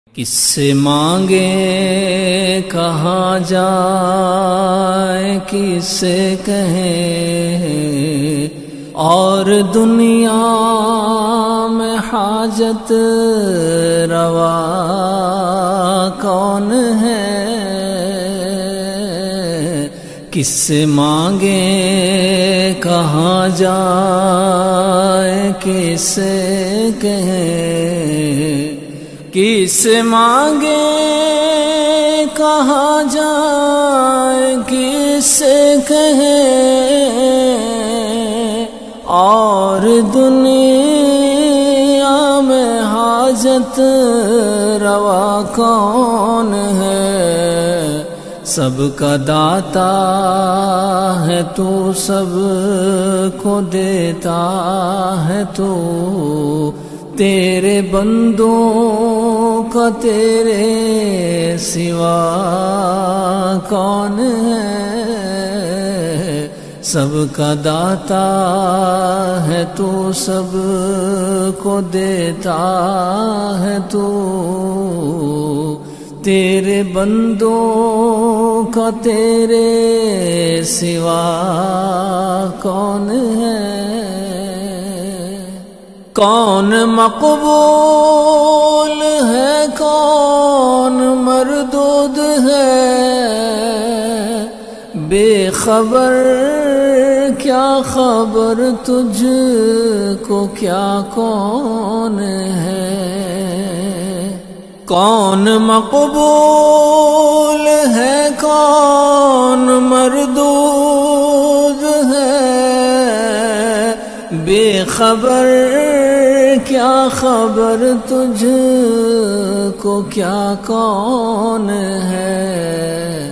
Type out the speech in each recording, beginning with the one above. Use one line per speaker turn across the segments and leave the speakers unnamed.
کس سے مانگے کہاں جائے، کس سے کہیں اور دنیا میں حاجت روا کون ہے؟ کس سے مانگے کہاں جائے، کس سے کہیں، کس سے مانگے کہاں جائے، کس سے کہیں اور دنیا میں حاجت روا کون ہے؟ سب کا داتا ہے تو، سب کو دیتا ہے تو، تیرے بندوں کا تیرے سوا کون ہے؟ سب کا داتا ہے تو، سب کو دیتا ہے تو، تیرے بندوں کا تیرے سوا کون ہے؟ کون مقبول ہے، کون مردود ہے، بے خبر کیا خبر تجھ کو کیا کون ہے؟ کون مقبول ہے، کون مردود ہے، بے خبر کیا خبر تجھ کو کیا کون ہے؟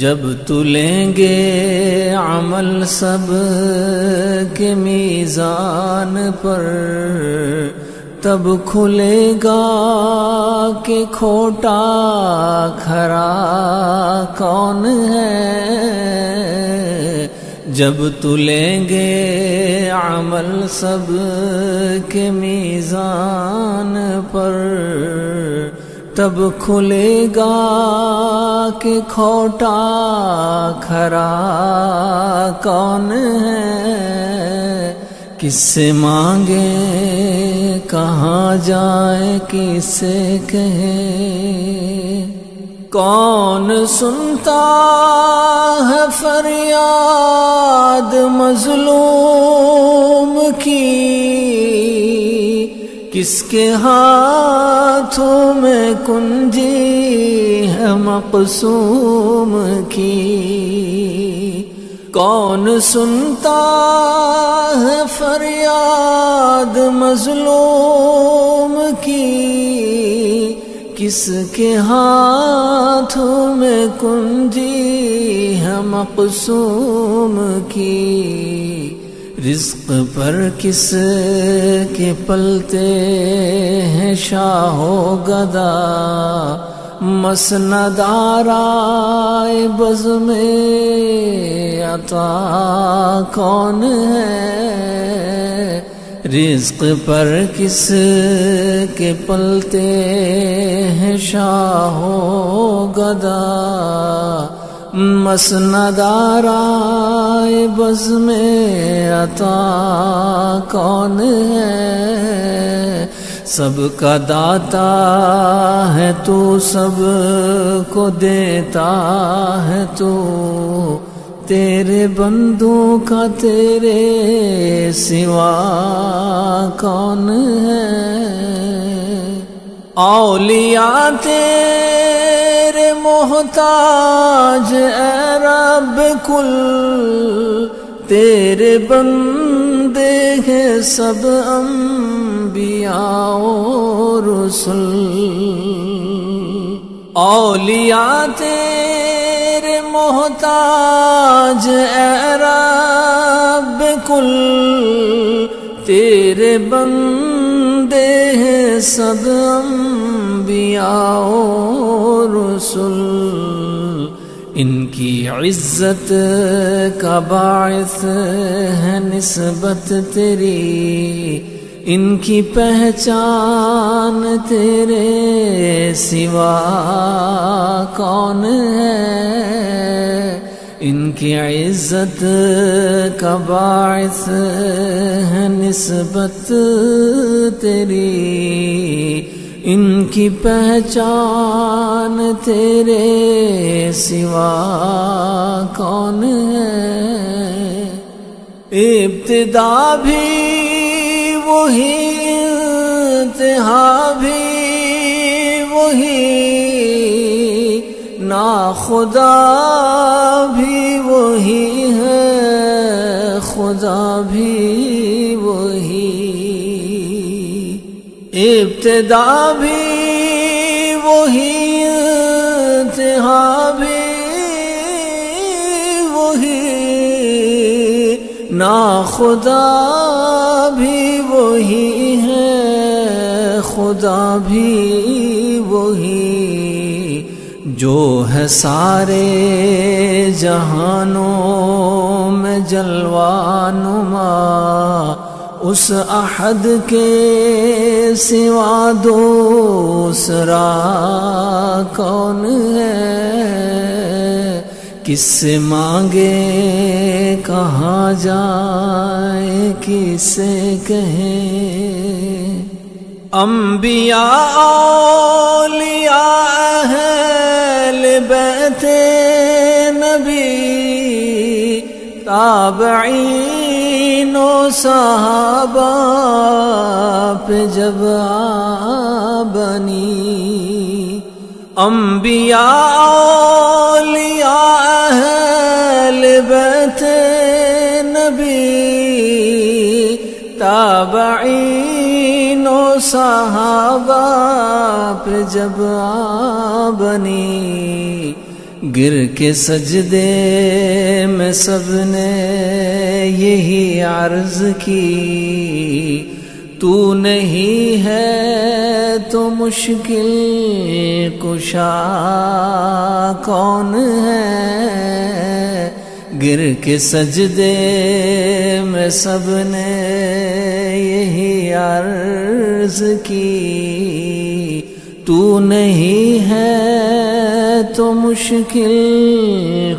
جب تو لیں گے عمل سب کے میزان پر، تب کھلے گا کہ کھوٹا کھرا کون ہے؟ جب تو لیں گے عمل سب کے میزان پر، تب کھلے گا کہ کھوٹا کھرا کون ہے؟ کس سے مانگے کہاں جائے، کس سے کہے، کون سنتا ہے فریاد مظلوم کی، کس کے ہاتھوں میں کنجی ہے مقسوم کی؟ کون سنتا ہے فریاد مظلوم کی، کس کے ہاتھوں میں کنجی ہے مقسوم کی؟ رزق پر کس کے پلتے ہیں شاہ و گدا، مسند آرائے بزم عطا کون ہے؟ رزق پر کس کے پلتے ہیں شاہ و گدا، مسند آرائے بزم عطا کون ہے؟ سب کا داتا ہے تو، سب کو دیتا ہے تو، تیرے بندوں کا تیرے سوا کون ہے؟ اولیاء تیرے محتاج اے رب کل، تیرے بندے ہیں سب انبیاء و رسل، اولیاء تیرے محتاج اے رب کل، تیرے بندے ہیں سب انبیاء و رسل، ان کی عزت کا باعث ہے نسبت تیری، ان کی پہچان تیرے سوا کون ہے، ان کی عزت کا باعث ہے نسبت تیری، ان کی پہچان تیرے سوا کون ہے۔ ابتدا بھی وہی، انتہا بھی وہی، ناخدا بھی وہی ہے، خدا بھی وہی۔ ابتدا بھی وہی، انتہا بھی وہی، ناخدا بھی وہی ہے، خدا بھی وہی۔ جو ہے سارے جہانوں میں جلوہ نما، اس احد کے سوا دوسرا کون ہے؟ کس سے مانگے کہاں جائے، کس سے کہیں؟ انبیاء اولیاء اہل بیت نبی، تابعین و صحابہ پہ جب بنی، انبیاء اولیاء اہل بیت نبی، تابعین و صحابہ پہ جب بنی، گر کے سجدے میں سب نے یہی عرض کی، تو نہیں ہے تو مشکل کشا کون ہے؟ گر کے سجدے میں سب نے یہی عرض کی، تو نہیں ہے تو مشکل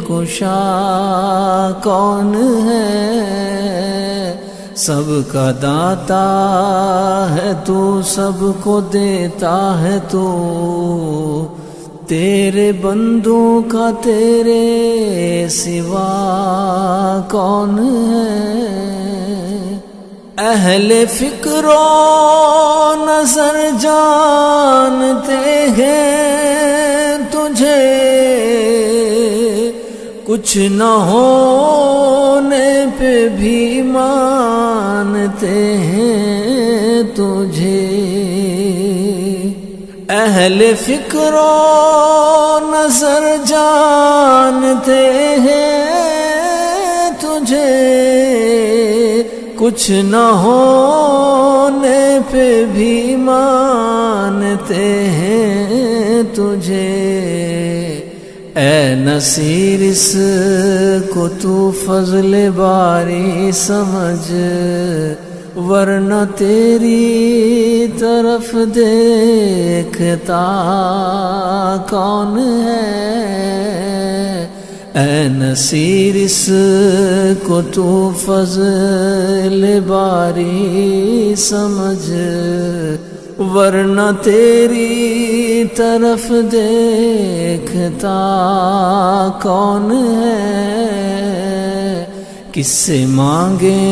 کشا کون ہے؟ سب کا داتا ہے تو، سب کو دیتا ہے تو، تیرے بندوں کا تیرے سوا کون ہے؟ اہل فکر و نظر جانتے ہیں تجھے، کچھ نہ ہونے پہ بھی مانتے ہیں تجھے۔ اہل فکر و نظر جانتے ہیں تجھے، کچھ نہ ہونے پہ بھی مانتے ہیں تجھے۔ اے نصیر اس کو تو فضل باری سمجھ، ورنہ تیری طرف دیکھتا کون ہے؟ اے نصیر اس کو تو فضل باری سمجھ، ورنہ تیری طرف دیکھتا کون ہے؟ کس سے مانگے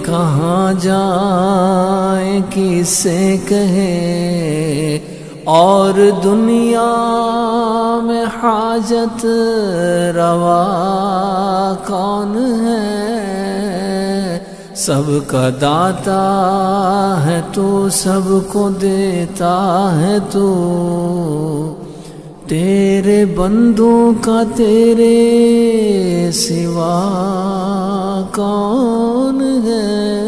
کہاں جائیں، کس سے کہیں، اور دنیا میں حاجت روا کون ہے؟ سب کا داتا ہے تو، سب کو دیتا ہے تو، تیرے بندوں کا تیرے سوا کون ہے؟